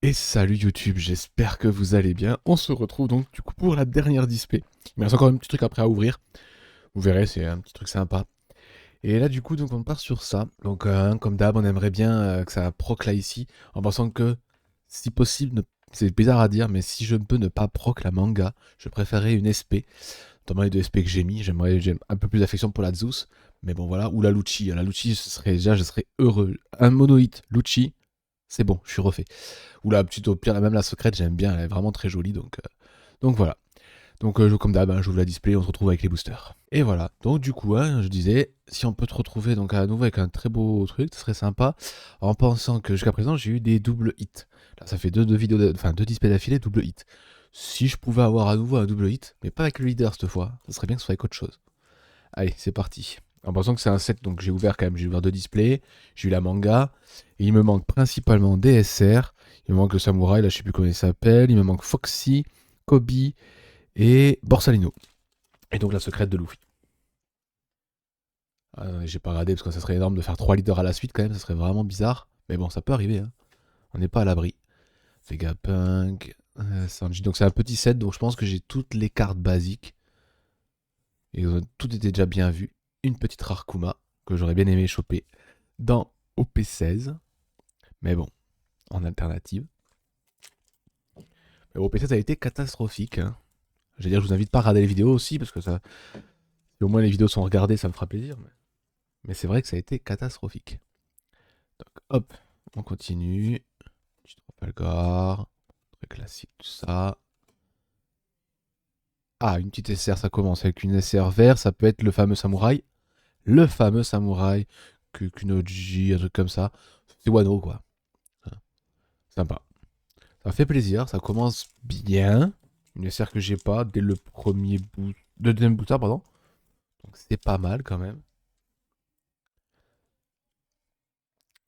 Et salut YouTube, j'espère que vous allez bien. On se retrouve donc du coup pour la dernière display. Il me reste encore un petit truc après à ouvrir. Vous verrez, c'est un petit truc sympa. Et là du coup donc on part sur ça. Donc comme d'hab, on aimerait bien que ça proc là ici, en pensant que si possible, c'est bizarre à dire, mais si je peux ne pas proc la manga, je préférerais une SP. Notamment les deux SP que j'ai mis, j'aime un peu plus d'affection pour la Zeus. Mais bon voilà, ou la Lucci. La Lucci, ce serait déjà, je serais heureux. Un monoïte Lucci, c'est bon, je suis refait. Ou la petite, au pire, même la secrète, j'aime bien, elle est vraiment très jolie. Donc voilà. Donc comme d'hab, hein, j'ouvre la display, on se retrouve avec les boosters. Et voilà. Donc du coup, hein, je disais, si on peut te retrouver donc à nouveau avec un très beau truc, ce serait sympa. En pensant que jusqu'à présent, j'ai eu des doubles hits. Là, ça fait deux vidéos, enfin deux displays d'affilée, double hit. Si je pouvais avoir à nouveau un double hit, mais pas avec le leader cette fois, ça serait bien que ce soit avec autre chose. Allez, c'est parti. En pensant que c'est un set, donc j'ai ouvert quand même, j'ai ouvert deux displays, j'ai eu la manga, et il me manque principalement DSR, il me manque le samouraï, là je sais plus comment il s'appelle, il me manque Foxy, Kobe et Borsalino. Et donc la secrète de Luffy. J'ai pas regardé parce que ça serait énorme de faire trois leaders à la suite quand même, ça serait vraiment bizarre. Mais bon, ça peut arriver, hein. On n'est pas à l'abri. Vegapunk, Sanji. Donc c'est un petit set, donc je pense que j'ai toutes les cartes basiques. Et tout était déjà bien vu. Une petite rare Kuma que j'aurais bien aimé choper dans OP16. Mais bon, en alternative. Mais OP16 a été catastrophique, hein. Je veux dire, je vous invite pas à regarder les vidéos aussi, parce que ça, si au moins les vidéos sont regardées, ça me fera plaisir. Mais c'est vrai que ça a été catastrophique. Donc hop, on continue. Petit Trafalgar, très classique tout ça. Ah, une petite SR, ça commence avec une SR vert, ça peut être le fameux samouraï. Le fameux samouraï, Kunoji, un truc comme ça. C'est Wano, quoi. Sympa. Ça fait plaisir, ça commence bien. Une SR que j'ai pas dès le premier bout. De deuxième booster, pardon. Donc c'est pas mal quand même.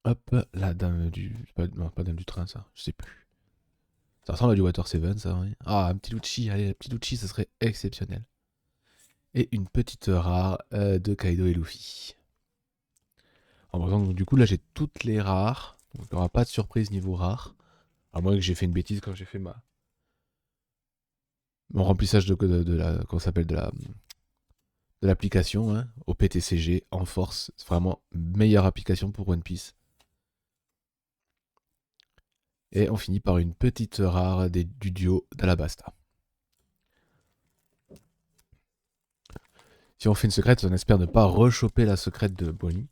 Hop, la dame du. Non, pas dame du train, ça. Je sais plus. Ça ressemble à du Water 7, ça, oui. Ah, un petit Lucci, allez, un petit Lucci, ça serait exceptionnel. Et une petite rare de Kaido et Luffy. En passant, donc, du coup, là, j'ai toutes les rares. Donc, il n'y aura pas de surprise niveau rare. À moins que j'ai fait une bêtise quand j'ai fait mon remplissage de la. Comment ça s'appelle de l'application, hein, au PTCG en force. C'est vraiment meilleure application pour One Piece. Et on finit par une petite rare du duo d'Alabasta. Si on fait une secrète, on espère ne pas rechoper la secrète de Bonnie.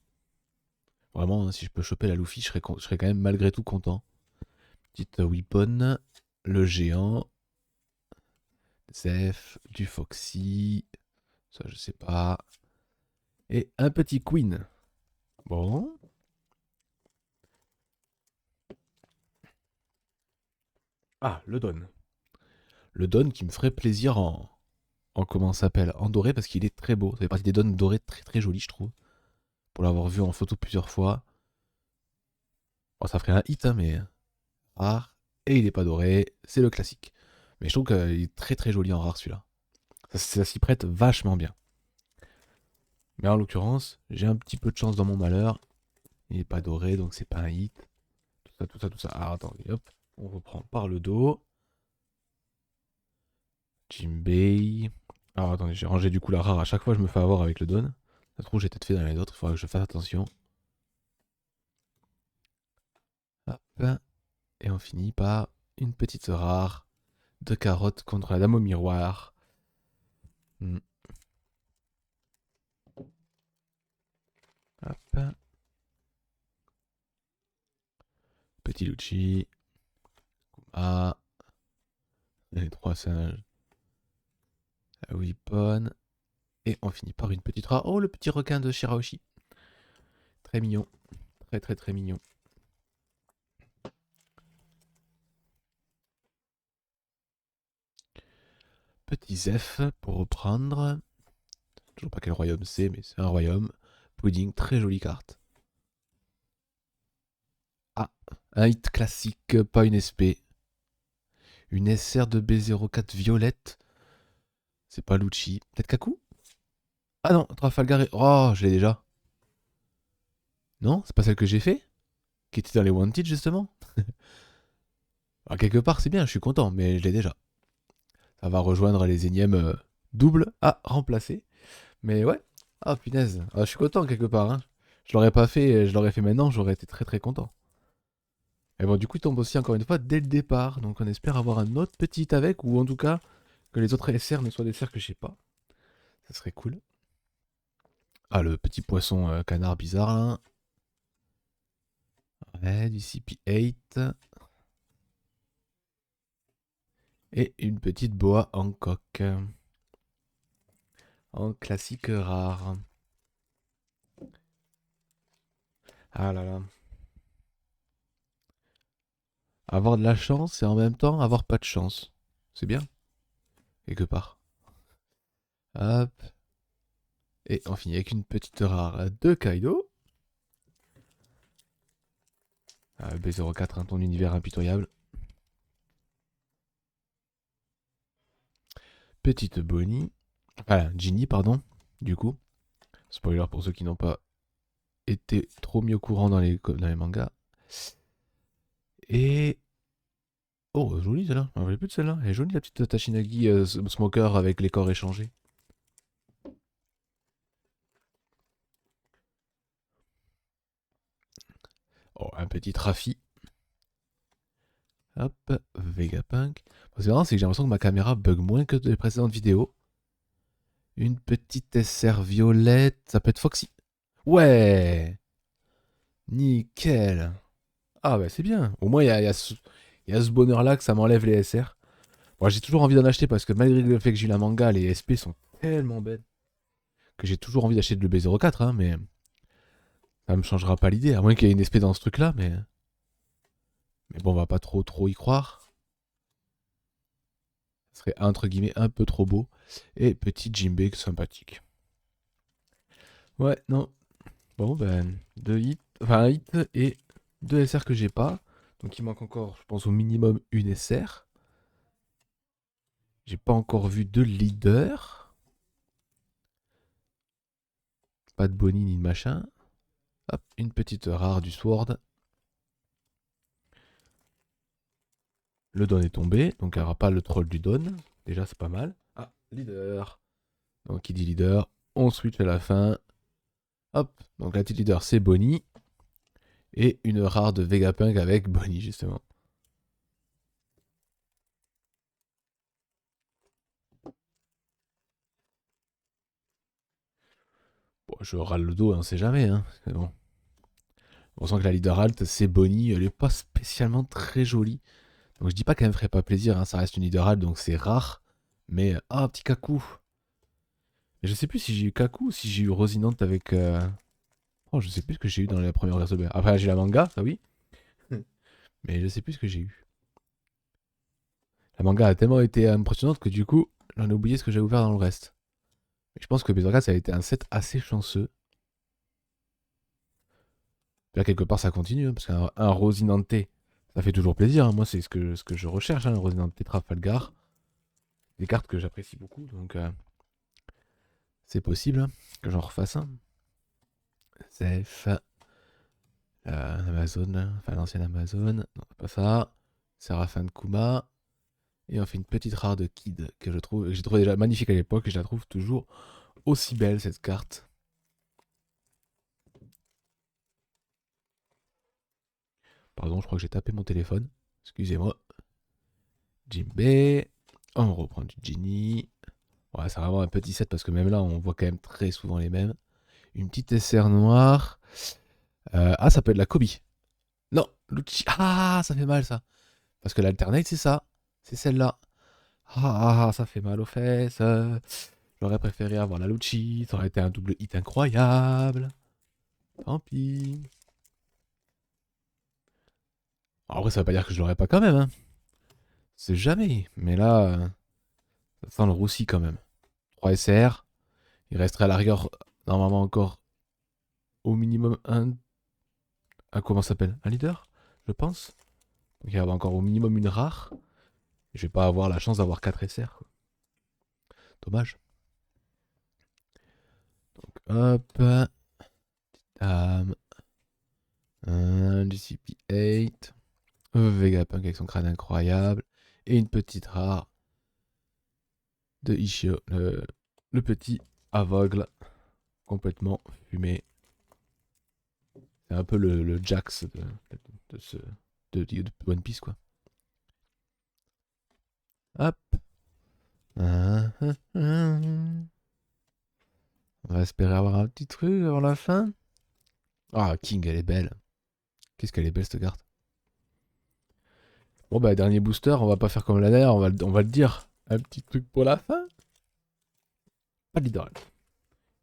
Vraiment, hein, si je peux choper la Luffy, je serais quand même malgré tout content. Petite Weapon, le géant, Zeph, du Foxy, ça je sais pas. Et un petit Queen. Bon. Ah, le Don. Le Don qui me ferait plaisir en comment ça s'appelle, en doré parce qu'il est très beau. Ça fait partie des Dons dorés très très jolis, je trouve. Pour l'avoir vu en photo plusieurs fois. Bon, ça ferait un hit, hein, mais rare. Et il est pas doré, c'est le classique. Mais je trouve qu'il est très très joli en rare celui-là. Ça s'y prête vachement bien. Mais en l'occurrence, j'ai un petit peu de chance dans mon malheur. Il est pas doré, donc c'est pas un hit. Tout ça, tout ça, tout ça. Alors attendez, hop. On reprend par le dos. Jimbei. Alors attendez, j'ai rangé du coup la rare. À chaque fois, je me fais avoir avec le don. Ça se trouve, j'ai peut-être fait dans les autres. Il faudra que je fasse attention. Hop. Et on finit par une petite rare de carotte contre la dame au miroir. Hmm. Hop. Petit Lucci. Ah. Les trois singes. La Weapon. Et on finit par une petite rare. Oh, le petit requin de Shirahoshi. Très mignon. Très très très mignon. Petit Zeph pour reprendre. Toujours pas quel royaume c'est, mais c'est un royaume. Pudding, très jolie carte. Ah, un hit classique, pas une SP. Une SR de B04 violette. C'est pas Lucci. Peut-être Kaku. Ah non, Trafalgar. Oh, je l'ai déjà. Non, c'est pas celle que j'ai fait. Qui était dans les Wanted justement. Alors, quelque part, c'est bien, je suis content, mais je l'ai déjà. Ça va rejoindre les énièmes doubles à remplacer. Mais ouais. Ah, punaise. Ah, je suis content, quelque part. Hein. Je l'aurais pas fait, je l'aurais fait maintenant, j'aurais été très très content. Et bon, du coup, il tombe aussi encore une fois dès le départ. Donc, on espère avoir un autre petit avec, ou en tout cas, que les autres SR ne soient des SR que je sais pas. Ça serait cool. Ah, le petit poisson canard bizarre là. Ouais, du CP8. Et une petite boa en coque. En classique rare. Ah là là. Avoir de la chance et en même temps avoir pas de chance. C'est bien, quelque part. Hop. Et on finit avec une petite rare de Kaido. Ah, B04, hein, ton univers impitoyable. Petite Bonnie. Voilà, Ginny, pardon. Du coup. Spoiler pour ceux qui n'ont pas été trop mis au courant dans les mangas. Et. Oh, jolie celle-là. On ne plus de celle-là. Elle est jolie la petite Tashinagi Smoker avec les corps échangés. Oh, un petit Rafi. Hop, Vegapunk. C'est marrant, c'est que j'ai l'impression que ma caméra bug moins que les précédentes vidéos. Une petite SR violette. Ça peut être Foxy. Ouais. Nickel. Ah bah c'est bien. Au moins il y a ce bonheur-là que ça m'enlève les SR. Moi j'ai toujours envie d'en acheter parce que malgré le fait que j'ai eu la manga, les SP sont tellement belles que j'ai toujours envie d'acheter le B04, hein, mais ça me changera pas l'idée, à moins qu'il y ait une SP dans ce truc-là, mais bon, on va pas trop y croire. Ce serait entre guillemets un peu trop beau. Et petit Jimbe sympathique. Ouais, non. Bon, ben, deux hits, enfin un hit et deux SR que j'ai pas. Donc il manque encore, je pense, au minimum une SR. J'ai pas encore vu de leader. Pas de Bonnie ni de machin. Hop, une petite rare du Sword. Le Don est tombé, donc il n'y aura pas le troll du Don. Déjà, c'est pas mal. Ah, leader. Donc, il dit leader. On switch à la fin. Hop, donc la petite leader, c'est Bonnie. Et une rare de Vegapunk avec Bonnie, justement. Bon, je râle le dos, on sait jamais. Hein. Bon. On sent que la leader alt, c'est Bonnie. Elle est pas spécialement très jolie. Donc, je dis pas qu'elle me ferait pas plaisir. Hein. Ça reste une leader alt, donc c'est rare. Mais, ah, petit Kaku. Mais je sais plus si j'ai eu Kaku ou si j'ai eu Rosinante avec. Oh, je sais plus ce que j'ai eu dans la première version. Après, j'ai la manga, ça oui. Mais je sais plus ce que j'ai eu. La manga a tellement été impressionnante que du coup, j'en ai oublié ce que j'ai ouvert dans le reste. Mais je pense que Bezorka, ça a été un set assez chanceux. Là, quelque part, ça continue, hein, parce qu'un Rosinante, ça fait toujours plaisir. Hein. Moi, c'est ce que je recherche, hein, un Rosinante Trafalgar. Des cartes que j'apprécie beaucoup, donc c'est possible hein, que j'en refasse un. Zef, Amazon, enfin l'ancienne Amazon, non, pas ça. Séraphin de Kuma. Et on fait une petite rare de Kid que j'ai trouvé déjà magnifique à l'époque et je la trouve toujours aussi belle cette carte. Pardon, je crois que j'ai tapé mon téléphone. Excusez-moi. Jimbe. On reprend du Genie. Ouais, c'est vraiment un petit set parce que même là, on voit quand même très souvent les mêmes. Une petite SR noire. Ah, ça peut être la Kobe. Non, Lucci. Ah, ça fait mal ça. Parce que l'alternate, c'est ça. C'est celle-là. Ça fait mal aux fesses. J'aurais préféré avoir la Lucci. Ça aurait été un double hit incroyable. Tant pis. Alors après, ça veut pas dire que je l'aurais pas quand même. Hein. C'est jamais. Mais là, ça sent le roussi quand même. 3 SR. Il resterait à la rigueur, normalement encore, au minimum comment ça s'appelle? Un leader, je pense. Donc il y avait encore au minimum une rare. Je vais pas avoir la chance d'avoir 4 SR. Quoi. Dommage. Donc hop. Du CP8. Vegapunk avec son crâne incroyable. Et une petite rare de Ishio, le petit aveugle, complètement fumé. C'est un peu le Jax de One Piece, quoi. Hop. On va espérer avoir un petit truc avant la fin. Ah, King, elle est belle. Qu'est-ce qu'elle est belle, cette carte. Bon, bah, dernier booster, on va pas faire comme la dernière, on va le dire. Un petit truc pour la fin. Pas de leader.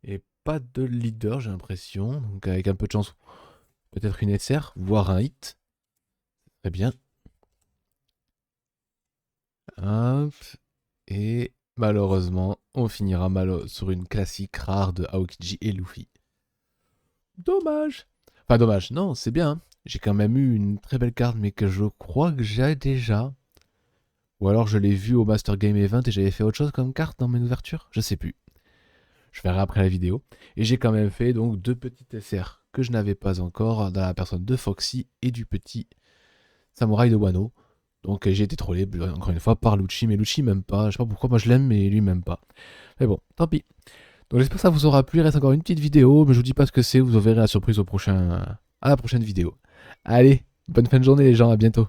Et pas de leader, j'ai l'impression. Donc, avec un peu de chance, peut-être une SR, voire un hit. Très bien. Hop. Et malheureusement, on finira sur une classique rare de Aokiji et Luffy. Dommage. Enfin, dommage. Non, c'est bien, hein. J'ai quand même eu une très belle carte, mais que je crois que j'ai déjà. Ou alors je l'ai vu au Master Game Event et j'avais fait autre chose comme carte dans mes ouvertures. Je sais plus. Je verrai après la vidéo. Et j'ai quand même fait donc 2 petites SR que je n'avais pas encore dans la personne de Foxy et du petit samouraï de Wano. Donc j'ai été trollé encore une fois par Lucci, mais Lucci m'aime pas. Je sais pas pourquoi, moi je l'aime, mais lui m'aime pas. Mais bon, tant pis. Donc j'espère que ça vous aura plu. Il reste encore une petite vidéo, mais je vous dis pas ce que c'est. Vous verrez la surprise à la prochaine vidéo. Allez, bonne fin de journée les gens, à bientôt.